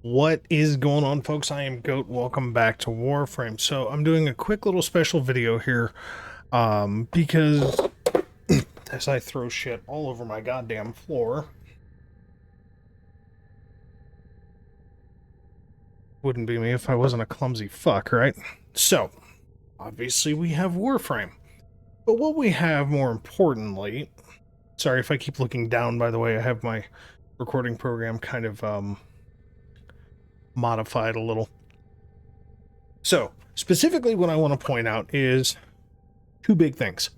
What is going on, folks? I am Goat. Welcome back to Warframe. So I'm doing a quick little special video here because as I throw shit all over my goddamn floor, wouldn't be me if I wasn't a clumsy fuck, right? So obviously we have Warframe, but what we have more importantly, sorry if I keep looking down, by the way, I have my recording program kind of modified a little. So specifically what I want to point out is two big things.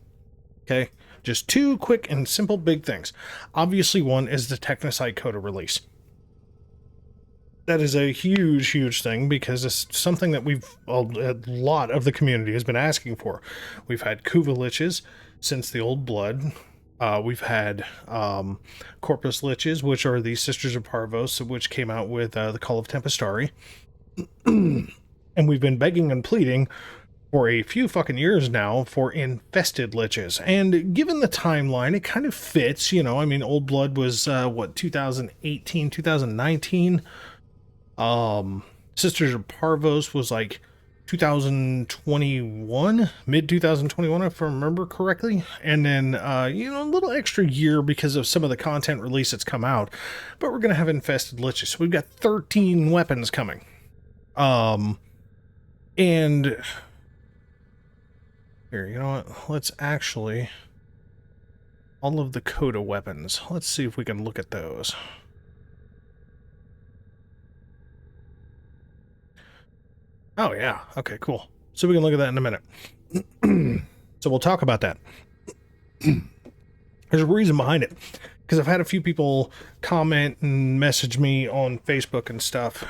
Okay, just two quick and simple big things. Obviously, one is the Technosite Coda release. That is a huge thing because it's something that a lot of the community has been asking for. We've had Kuva Liches since the Old Blood. We've had Corpus Liches, which are the Sisters of Parvos, which came out with the Call of Tempestari. And we've been begging and pleading for a few fucking years now for infested liches. And given the timeline, it kind of fits, you know. I mean, Old Blood was, 2018, 2019? Sisters of Parvos was like 2021, mid-2021, if I remember correctly. And then, a little extra year because of some of the content release that's come out. But we're going to have infested liches. So we've got 13 weapons coming. And here, you know what? Let's actually... all of the Coda weapons. Let's see if we can look at those. Oh, yeah. Okay, cool. So we can look at that in a minute. So we'll talk about that. There's a reason behind it. Because I've had a few people comment and message me on Facebook and stuff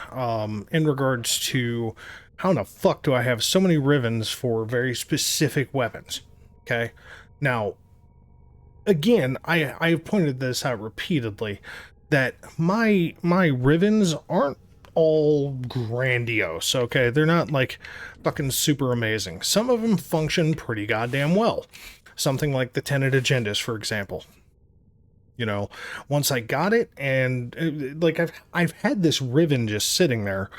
in regards to how in the fuck do I have so many rivens for very specific weapons? Okay. Now, again, I've pointed this out repeatedly that my rivens aren't all grandiose, okay? They're not like fucking super amazing. Some of them function pretty goddamn well. Something like the Tenet Agendas, for example. You know, once I got it, and like I've had this riven just sitting there,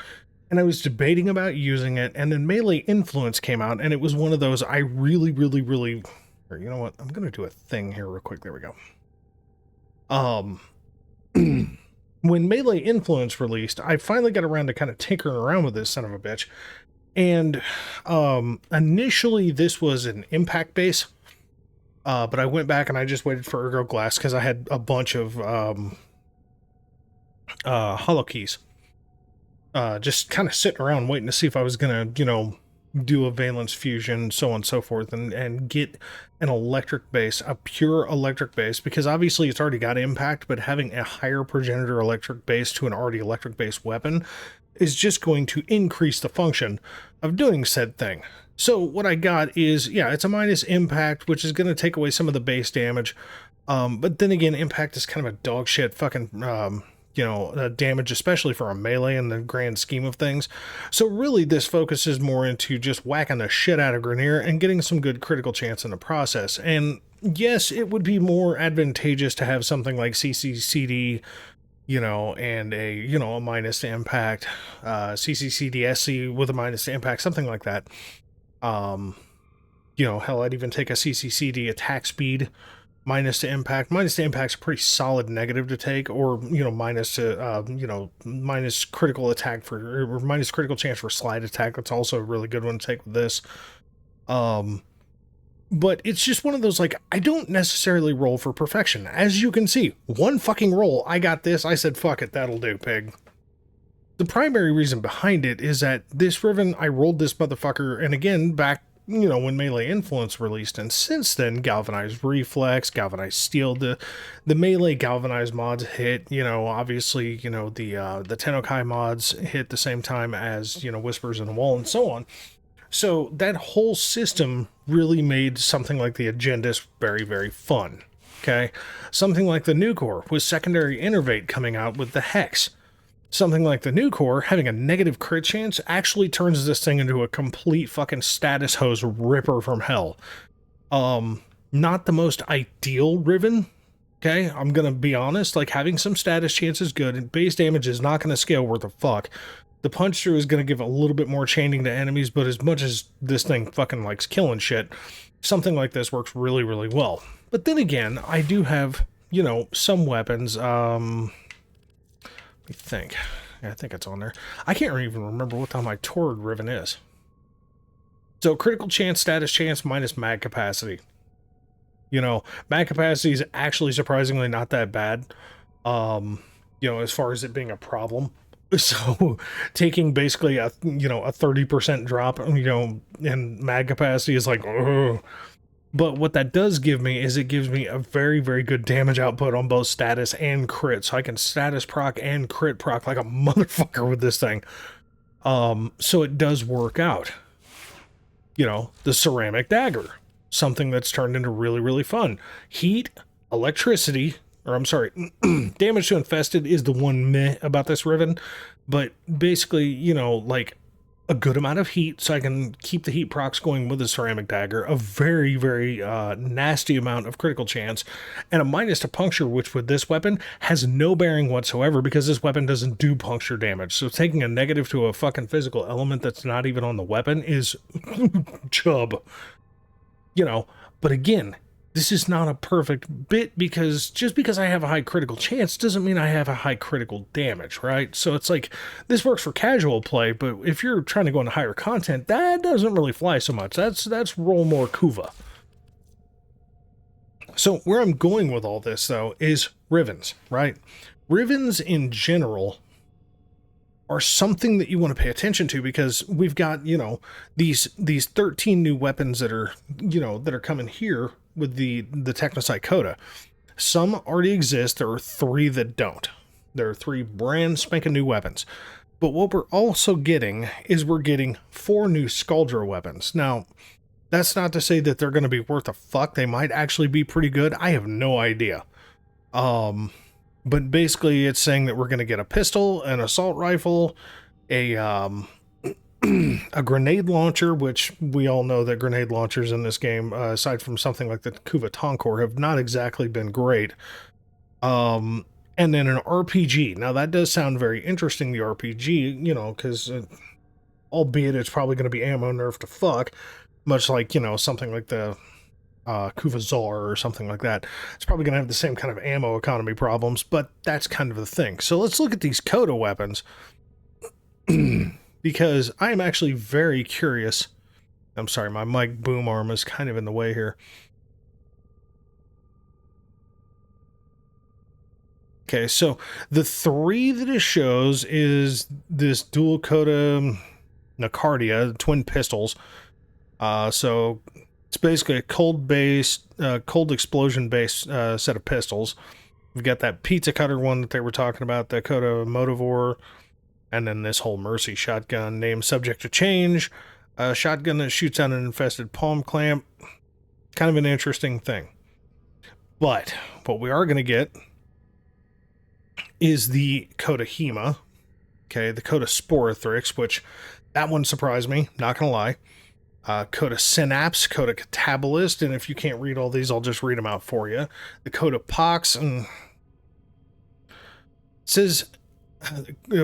and I was debating about using it, and then Melee Influence came out, and it was one of those I really, you know what? I'm gonna do a thing here real quick. There we go. When Melee Influence released, I finally got around to kind of tinkering around with this son of a bitch, and initially this was an impact base. But I went back and I just waited for Ergo Glass because I had a bunch of hollow keys. Just kind of sitting around waiting to see if I was going to, do a valence fusion, so on and so forth, and get an electric base, a pure electric base, because obviously it's already got impact, but having a higher progenitor electric base to an already electric base weapon is just going to increase the function of doing said thing. So what I got is, yeah, it's a minus impact, which is going to take away some of the base damage. But then again, impact is kind of a dog shit fucking, damage, especially for a melee in the grand scheme of things. So really this focuses more into just whacking the shit out of Grenier and getting some good critical chance in the process. And yes, it would be more advantageous to have something like CCCD, and a minus to impact, CCCDSC with a minus to impact, something like that. Hell, I'd even take a CCCD attack speed minus to impact. Minus to impact's a pretty solid negative to take, or, minus to, minus critical attack or minus critical chance for slide attack. That's also a really good one to take with this. But it's just one of those, like, I don't necessarily roll for perfection. As you can see, one fucking roll, I got this, I said, fuck it, that'll do, pig. The primary reason behind it is that this Riven, I rolled this motherfucker, and again, back, when Melee Influence released, and since then, Galvanized Reflex, Galvanized Steel, the Melee Galvanized mods hit, obviously, the Tennokai mods hit the same time as, Whispers in the Wall, and so on. So that whole system really made something like the Agendas very fun, okay? Something like the New Core with secondary Innervate coming out with the Hex. Something like the New Core having a negative crit chance actually turns this thing into a complete fucking status hose ripper from hell. Not the most ideal Riven, Okay, I'm gonna be honest, like having some status chance is good, and base damage is not gonna scale worth a fuck. The punch through is gonna give a little bit more chaining to enemies, but as much as this thing fucking likes killing shit, something like this works really, really well. But then again, I do have, you know, some weapons. Let me think. Yeah, I think it's on there. I can't even remember what the hell my Torrid Riven is. So critical chance, status chance, minus mag capacity. You know, mag capacity is actually surprisingly not that bad. You know, as far as it being a problem. So taking basically a, you know, a 30% drop, you know, in mag capacity is like, ugh. But what that does give me is it gives me a very, very good damage output on both status and crit. So I can status proc and crit proc like a motherfucker with this thing. So it does work out. You know, the ceramic dagger, something that's turned into really, really fun. Heat, electricity, or I'm sorry, damage to infested is the one meh about this Riven, but basically, you know, like a good amount of heat so I can keep the heat procs going with the ceramic dagger, a very, very nasty amount of critical chance, and a minus to puncture, which with this weapon has no bearing whatsoever because this weapon doesn't do puncture damage. So taking a negative to a fucking physical element that's not even on the weapon is chub. You know, but again, this is not a perfect bit because just because I have a high critical chance doesn't mean I have a high critical damage, right? So it's like, this works for casual play, but if you're trying to go into higher content, that doesn't really fly so much. That's roll more Kuva. So where I'm going with all this, though, is Rivens, right? Rivens in general are something that you want to pay attention to because we've got, you know, these 13 new weapons that are, you know, that are coming here with the Technocyte Coda. Some already exist. There are 3 that don't. There are 3 brand spanking new weapons. But what we're also getting is we're getting 4 new Scaldra weapons. Now, that's not to say that they're going to be worth a fuck. They might actually be pretty good. I have no idea. But basically it's saying that we're going to get a pistol, an assault rifle, a a grenade launcher, which we all know that grenade launchers in this game, aside from something like the Pre Encore, have not exactly been great. And then an RPG. Now that does sound very interesting, the RPG, you know, because albeit it's probably going to be ammo nerfed to fuck, much like, you know, something like the Kuvazar or something like that. It's probably going to have the same kind of ammo economy problems, but that's kind of the thing. So let's look at these Coda weapons because I am actually very curious. I'm sorry, my mic boom arm is kind of in the way here. Okay, so the 3 that it shows is this dual Coda Nacardia, twin pistols. So it's basically a cold explosion-based set of pistols. We've got that pizza cutter one that they were talking about, the Coda Motivore, and then this whole Mercy shotgun, named subject to change. A shotgun that shoots out an infested palm clamp. Kind of an interesting thing. But what we are going to get is the Coda Hema. Okay, the Coda Sporothrix, which that one surprised me, not going to lie. Coda Synapse, Coda Catabolist, and if you can't read all these, I'll just read them out for you. The Coda Pox, and it says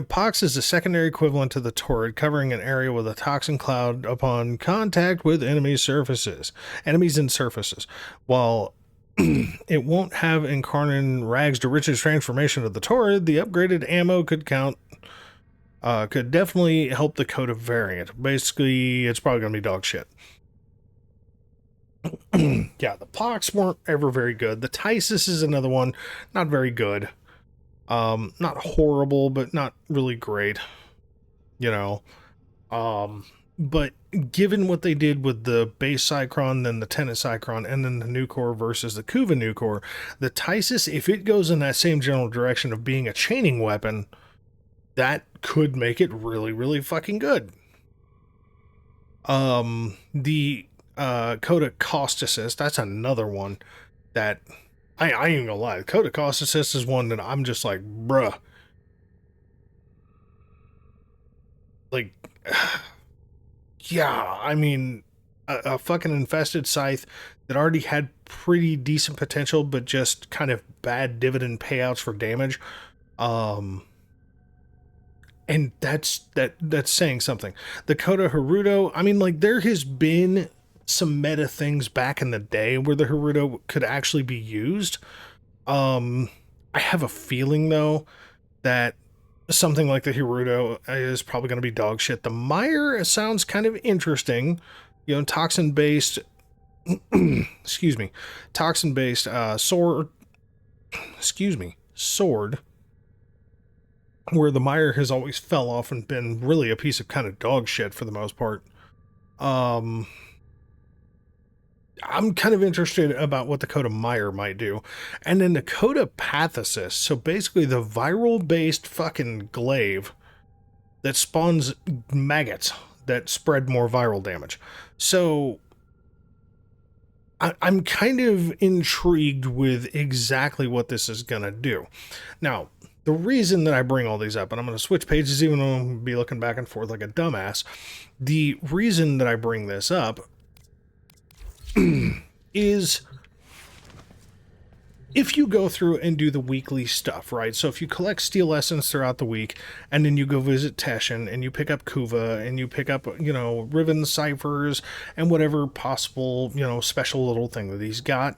Pox is the secondary equivalent to the Torrid, covering an area with a toxin cloud upon contact with enemies and surfaces. While it won't have Incarnate Rags to Riches transformation of the Torrid, the upgraded ammo could definitely help the Coda variant. Basically, it's probably going to be dog shit. Yeah, the Pox weren't ever very good. The Tysis is another one, not very good. Not horrible, but not really great. You know. But given what they did with the base Cycron, then the Tenet Cycron, and then the Nucor versus the Kuva Nucor, the Tysis, if it goes in that same general direction of being a chaining weapon, that could make it really, really fucking good. The Coda Cost Assist, that's another one that I ain't gonna lie. Coda Cost Assist is one that I'm just like, bruh. Like, yeah, I mean, a fucking infested scythe that already had pretty decent potential, but just kind of bad dividend payouts for damage. And that's saying something. The Coda Haruto, I mean, like, there has been some meta things back in the day where the Haruto could actually be used. I have a feeling, though, that something like the Haruto is probably going to be dog shit. The Meyer sounds kind of interesting. You know, toxin-based, excuse me, toxin-based sword, sword, where the Meyer has always fell off and been really a piece of kind of dog shit for the most part. I'm kind of interested about what the Coda Meyer might do. And then the Coda Pathicist, so basically the viral-based fucking glaive that spawns maggots that spread more viral damage. So I'm kind of intrigued with exactly what this is going to do. Now, the reason that I bring all these up, and I'm going to switch pages even though I'm going to be looking back and forth like a dumbass, the reason that I bring this up is if you go through and do the weekly stuff, right? So if you collect Steel Essence throughout the week, and then you go visit Teshin, and you pick up Kuva, and you pick up, you know, Riven Ciphers, and whatever possible, you know, special little thing that he's got,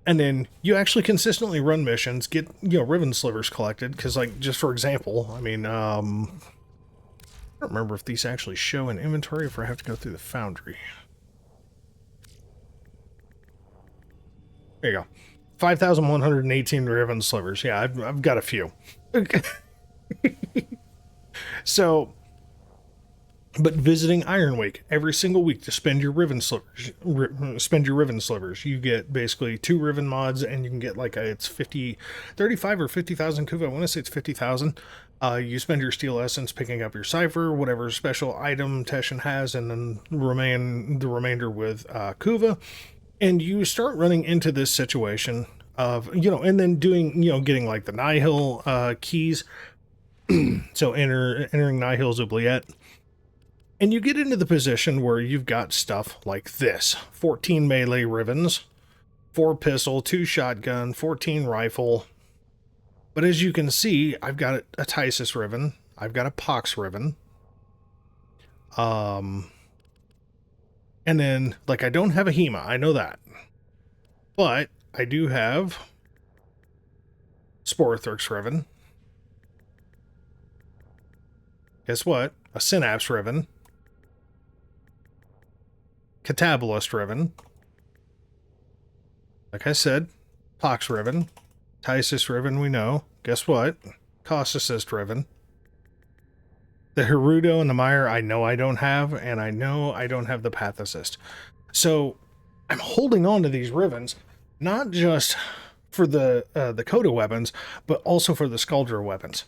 and then you actually consistently run missions, get, you know, Riven Slivers collected, because, like, just for example, I mean, I don't remember if these actually show in inventory, if I have to go through the foundry. There you go. 5,118 Riven Slivers. Yeah, I've got a few. So, but visiting Ironwake every single week to spend your Riven Slivers. You get basically 2 Riven mods, and you can get like it's 35 or 50,000 Kuva. I want to say it's 50,000. You spend your Steel Essence picking up your Cipher, whatever special item Teshin has, and then the remainder with Kuva. And you start running into this situation of, you know, and then doing, you know, getting like the Nihil keys. So entering Nihil's oubliette. And you get into the position where you've got stuff like this. 14 melee Rivens, 4 pistol, 2 shotgun, 14 rifle. But as you can see, I've got a Tysis Riven. I've got a Pox Riven. And then, like, I don't have a HEMA, I know that. But I do have Sporothrix Riven. Guess what? A Synapse Riven. Catabolist Riven. Like I said, Pox Riven. Tysis Riven, we know. Guess what? Cost Assist Riven. The Haruto and the Meyer, I know I don't have, and I know I don't have the Path Assist. So I'm holding on to these Rivens, not just for the Coda weapons, but also for the Skuldra weapons.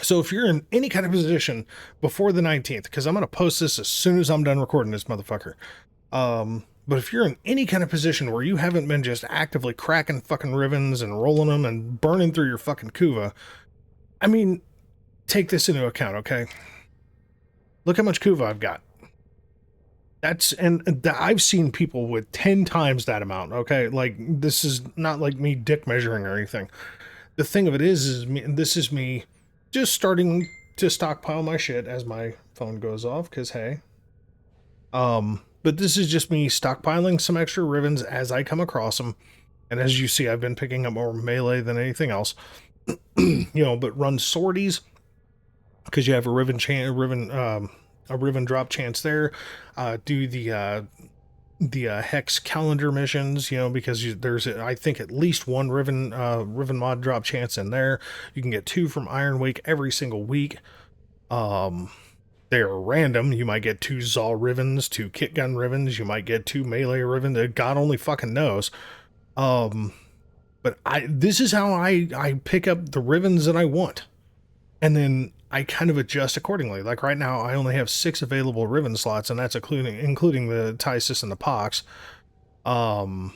So if you're in any kind of position before the 19th, because I'm going to post this as soon as I'm done recording this motherfucker. But if you're in any kind of position where you haven't been just actively cracking fucking Rivens and rolling them and burning through your fucking Kuva, I mean, take this into account, okay? Look how much Kuva I've got. I've seen people with 10 times that amount, okay? Like, this is not like me dick measuring or anything. The thing of it is this is me just starting to stockpile my shit as my phone goes off, because hey. But this is just me stockpiling some extra Rivens as I come across them. And as you see, I've been picking up more melee than anything else. You know, but run sorties, because you have a Riven drop chance there. Do the Hex calendar missions, you know, because there's I think at least 1 Riven mod drop chance in there. You can get 2 from Ironwake every single week. They're random. You might get 2 Zal Rivens, 2 Kit Gun Rivens. You might get 2 melee Rivens. God only fucking knows. But this is how I pick up the Rivens that I want. And then I kind of adjust accordingly. Like right now, I only have 6 available Riven slots, and that's including the Tysis and the Pox. You know,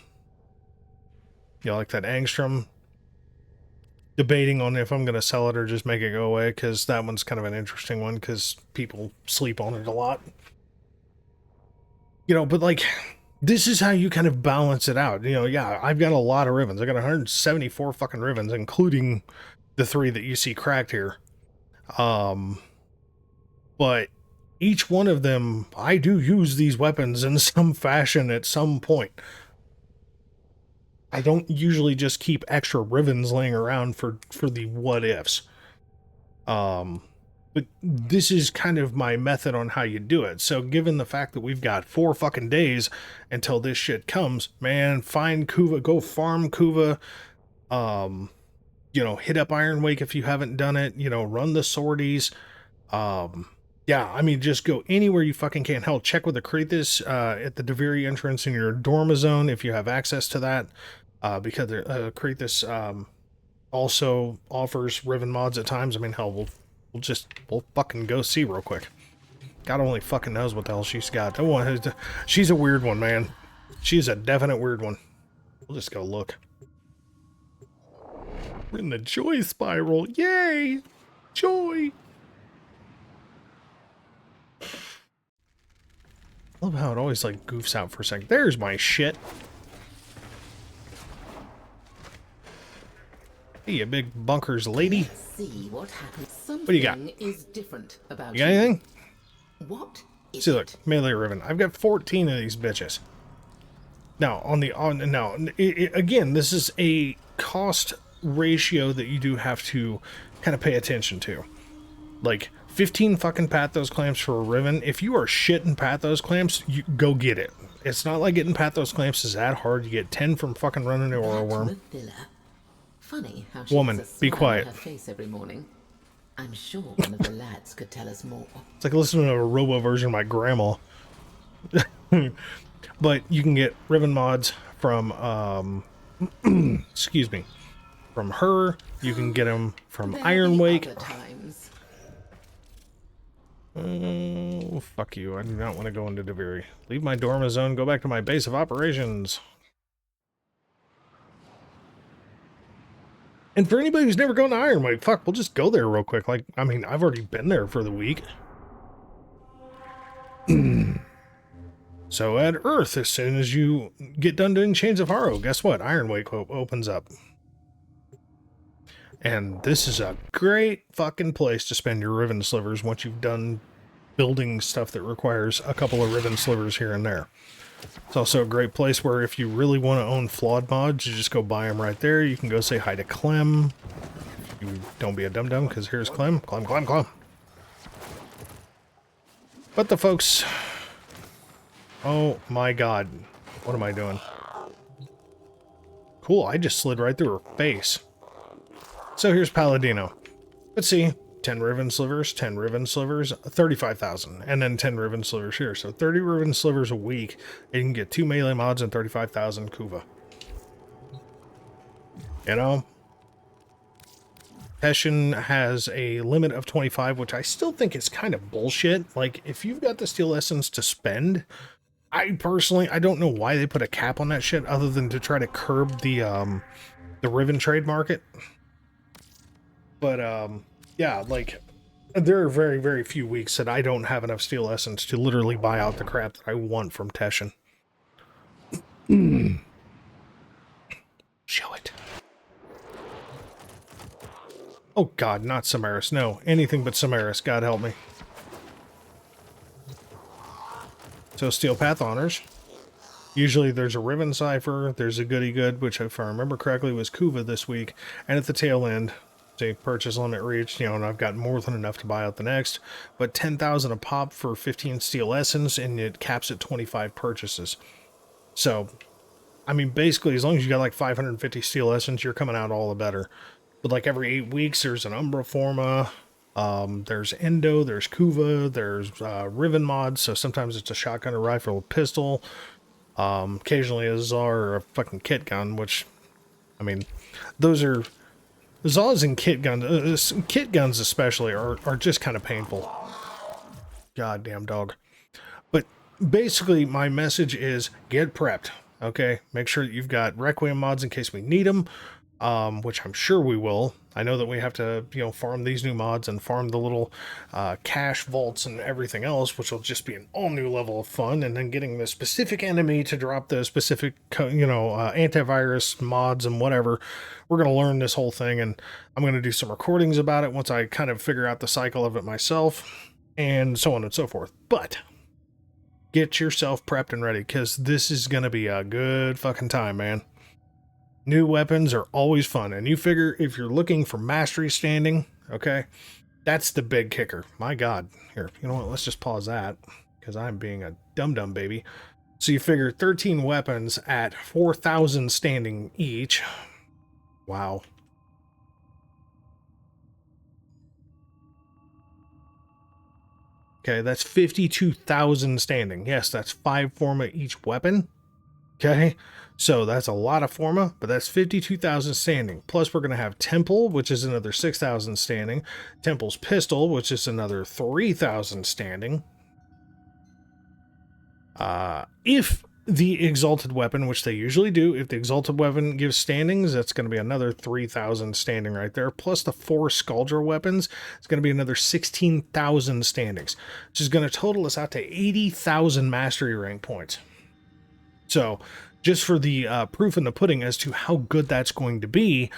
like that Angstrom. Debating on if I'm going to sell it or just make it go away, because that one's kind of an interesting one, because people sleep on it a lot. You know, but like, this is how you kind of balance it out. You know, yeah, I've got a lot of ribbons. I got 174 fucking ribbons, including the 3 that you see cracked here. But each one of them, I do use these weapons in some fashion at some point. I don't usually just keep extra ribbons laying around for the what ifs. But this is kind of my method on how you do it. So given the fact that we've got 4 fucking days until this shit comes, man, find Kuva, go farm Kuva. You know, hit up Iron Wake if you haven't done it. You know, run the sorties. Yeah, I mean, just go anywhere you fucking can. Hell, check with the Krathus at the Deviri entrance in your Dorma zone if you have access to that. Because Krathus also offers Riven mods at times. I mean, hell, we'll fucking go see real quick. God only fucking knows what the hell she's got. She's a weird one, man. She's a definite weird one. We'll just go look. We're in the joy spiral. Yay! Joy! I love how it always like goofs out for a second. There's my shit. Hey, you big bunkers lady. Let's see what happens. What do you got? Is different about you got anything? What is see, look, melee ribbon. I've got 14 of these bitches. Now, again, this is a cost ratio that you do have to kind of pay attention to. Like, 15 fucking Pathos clamps for a ribbon. If you are shit in Pathos clamps, you go get it. It's not like getting Pathos clamps is that hard. You get 10 from fucking running the Aura Worm. Funny how she Woman, be quiet. Her face every morning. I'm sure one of the lads could tell us more. It's like listening to a robo version of my grandma. But you can get ribbon mods from, excuse me, from her. You can get them from Iron Wake. Oh, fuck you. I do not want to go into Deviri. Leave my Dorma zone, go back to my base of operations. And for anybody who's never gone to Iron Wake, fuck, we'll just go there real quick. Like, I mean, I've already been there for the week. So at Earth, as soon as you get done doing Chains of Haro, guess what? Iron Wake opens up. And this is a great fucking place to spend your ribbon slivers once you've done building stuff that requires a couple of ribbon slivers here and there. It's also a great place where if you really want to own flawed mods, you just go buy them right there. You can go say hi to Clem. You don't be a dum-dum, because here's Clem. Clem. But the folks... Oh my god. What am I doing? Cool, I just slid right through her face. So here's Palladino. Let's see. 10 ribbon slivers, 10 ribbon slivers, 35,000, and then 10 ribbon slivers here. So 30 ribbon slivers a week, and you can get 2 melee mods and 35,000 Kuva. You know? Teshin has a limit of 25, which I still think is kind of bullshit. Like, if you've got the Steel Essence to spend, I don't know why they put a cap on that shit other than to try to curb the ribbon trade market. But, yeah, like, there are very, very few weeks that I don't have enough Steel Essence to literally buy out the crap that I want from Teshin. Show it. Oh god, not Samaris. No, anything but Samaris. God help me. So Steel Path Honors. Usually there's a Ribbon Cipher, there's a Goody Good, which if I remember correctly was Kuva this week, and at the tail end, say purchase limit reached, you know, and I've got more than enough to buy out the next, but 10,000 a pop for 15 Steel Essence, and it caps at 25 purchases. So, I mean, basically, as long as you got like 550 Steel Essence, you're coming out all the better. But like every 8 weeks, there's an Umbra Forma, there's Endo, there's Kuva, there's Riven mods, so sometimes it's a shotgun, a rifle, a pistol, occasionally a Zar or a fucking kit gun, which, I mean, those are, Zaz and kit guns especially, are just kind of painful. Goddamn dog. But basically, my message is get prepped, okay? Make sure that you've got Requiem mods in case we need them. which I'm sure we will. I know that we have to, farm these new mods and farm the little cache vaults and everything else, which will just be an all new level of fun. And then getting the specific enemy to drop the specific, antivirus mods and whatever. We're going to learn this whole thing, and I'm going to do some recordings about it once I kind of figure out the cycle of it myself, and so on and so forth. But get yourself prepped and ready, because this is going to be a good fucking time, man. New weapons are always fun, and you figure if you're looking for mastery standing, okay, that's the big kicker. My God. Here, you know what? Let's just pause that, because I'm being a dum-dum baby. So you figure 13 weapons at 4,000 standing each. Wow. Okay, that's 52,000 standing. Yes, that's 5 forma each weapon. Okay, so that's a lot of forma, but that's 52,000 standing. Plus, we're going to have Temple, which is another 6,000 standing. Temple's Pistol, which is another 3,000 standing. If the Exalted Weapon, which they usually do, if the Exalted Weapon gives standings, that's going to be another 3,000 standing right there. Plus the 4 Scaldra weapons, it's going to be another 16,000 standings, which is going to total us out to 80,000 mastery rank points. So, just for the proof in the pudding as to how good that's going to be,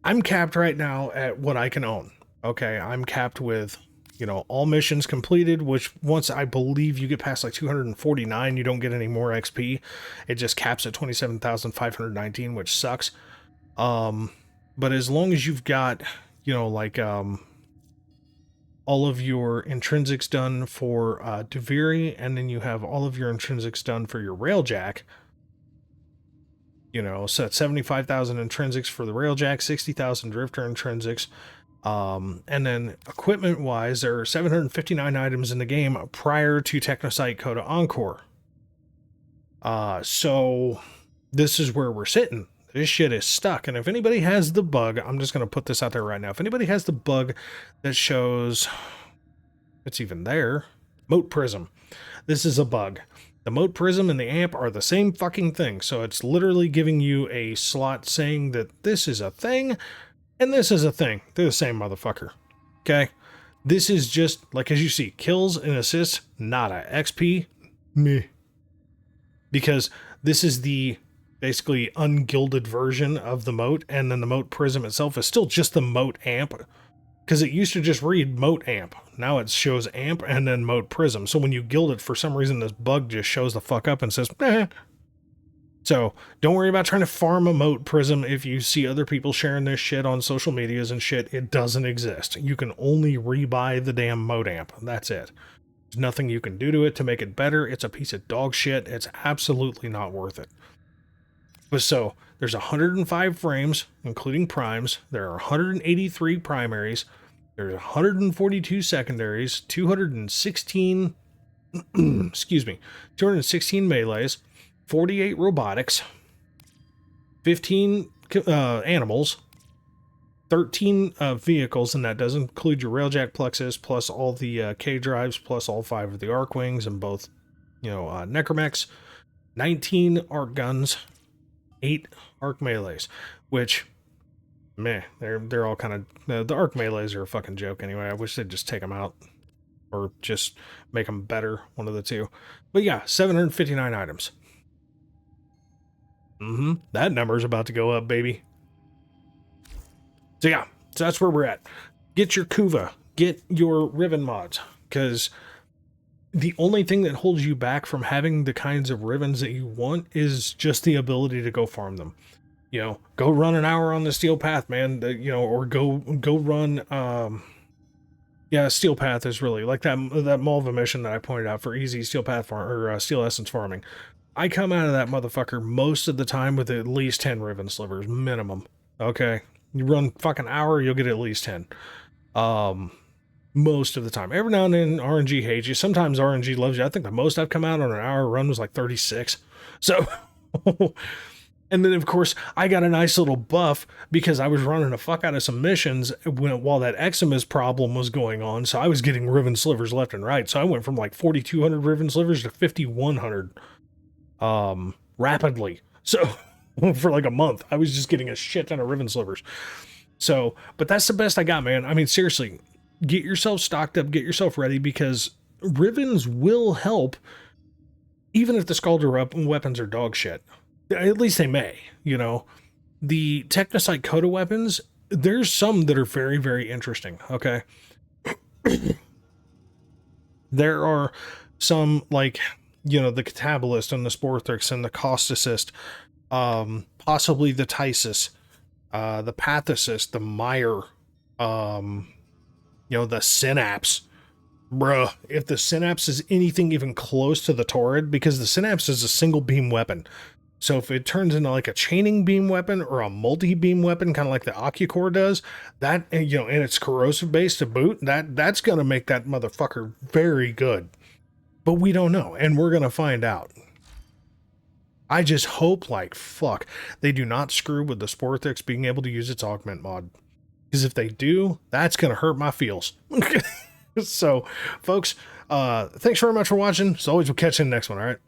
I'm capped right now at what I can own. Okay, I'm capped with, all missions completed, which once I believe you get past like 249, you don't get any more XP. It just caps at 27,519, which sucks. But as long as you've got, all of your intrinsics done for Duviri, and then you have all of your intrinsics done for your Railjack. So that's 75,000 intrinsics for the Railjack, 60,000 Drifter intrinsics. And then equipment-wise, there are 759 items in the game prior to Techrot Encore. So this is where we're sitting. This shit is stuck, and if anybody has the bug, I'm just going to put this out there right now. If anybody has the bug that shows, it's even there, Moat Prism. This is a bug. The Moat Prism and the amp are the same fucking thing, so it's literally giving you a slot saying that this is a thing, and this is a thing. They're the same motherfucker. Okay? This is just, like as you see, kills and assists, nada. XP, meh. Because this is the basically ungilded version of the moat, and then the Moat Prism itself is still just the Moat Amp, because it used to just read Moat Amp. Now it shows Amp and then Moat Prism. So when you gild it, for some reason this bug just shows the fuck up and says, eh. So don't worry about trying to farm a Moat Prism. If you see other people sharing this shit on social medias and shit, it doesn't exist. You can only rebuy the damn Moat Amp. That's it. There's nothing you can do to it to make it better. It's a piece of dog shit. It's absolutely not worth it. But so, there's 105 frames, including primes. There are 183 primaries. There's 142 secondaries, 216, excuse me, 216 melees, 48 robotics, 15 animals, 13 vehicles, and that does include your Railjack Plexus, plus all the K drives, plus all 5 of the arc wings, and both, necromechs, 19 arc guns, 8 arc melees, which, meh, they're all kind of, the arc melees are a fucking joke anyway. I wish they'd just take them out, or just make them better, one of the two. But yeah, 759 items. That number's about to go up, baby. So yeah, so that's where we're at. Get your Kuva, get your Riven mods, because the only thing that holds you back from having the kinds of Rivens that you want is just the ability to go farm them. Go run an hour on the Steel Path, man. Or go run. Yeah, Steel Path is really like that Malva mission that I pointed out for easy Steel Path farm or Steel Essence farming. I come out of that motherfucker most of the time with at least 10 Riven slivers minimum. Okay, you run fucking hour, you'll get at least 10. Most of the time. Every now and then RNG hates you. Sometimes RNG loves you. I think the most I've come out on an hour run was like 36. So, and then of course I got a nice little buff because I was running the fuck out of some missions while that Eczemus problem was going on. So I was getting Riven slivers left and right. So I went from like 4,200 Riven slivers to 5,100 rapidly. So for like a month. I was just getting a shit ton of Riven slivers. So, but that's the best I got, man. I mean, seriously, get yourself stocked up, get yourself ready, because Rivens will help even if the Scalder weapons are dog shit. At least they may, you know. The Technocyte Coda weapons, there's some that are very, very interesting, okay? There are some, like, you know, the Catabolist and the Sporthrix and the Cost Assist, possibly the Tysis, the Path Assist, the Mire, you know, the Synapse. Bruh, if the Synapse is anything even close to the Torrid, because the Synapse is a single beam weapon. So if it turns into like a chaining beam weapon or a multi-beam weapon, kind of like the Ocucore does, that, you know, and it's corrosive base to boot, that's going to make that motherfucker very good. But we don't know, and we're going to find out. I just hope like fuck they do not screw with the Sporthrix being able to use its augment mod. Because if they do, that's going to hurt my feels. So, folks, thanks very much for watching. As always, we'll catch you in the next one, all right?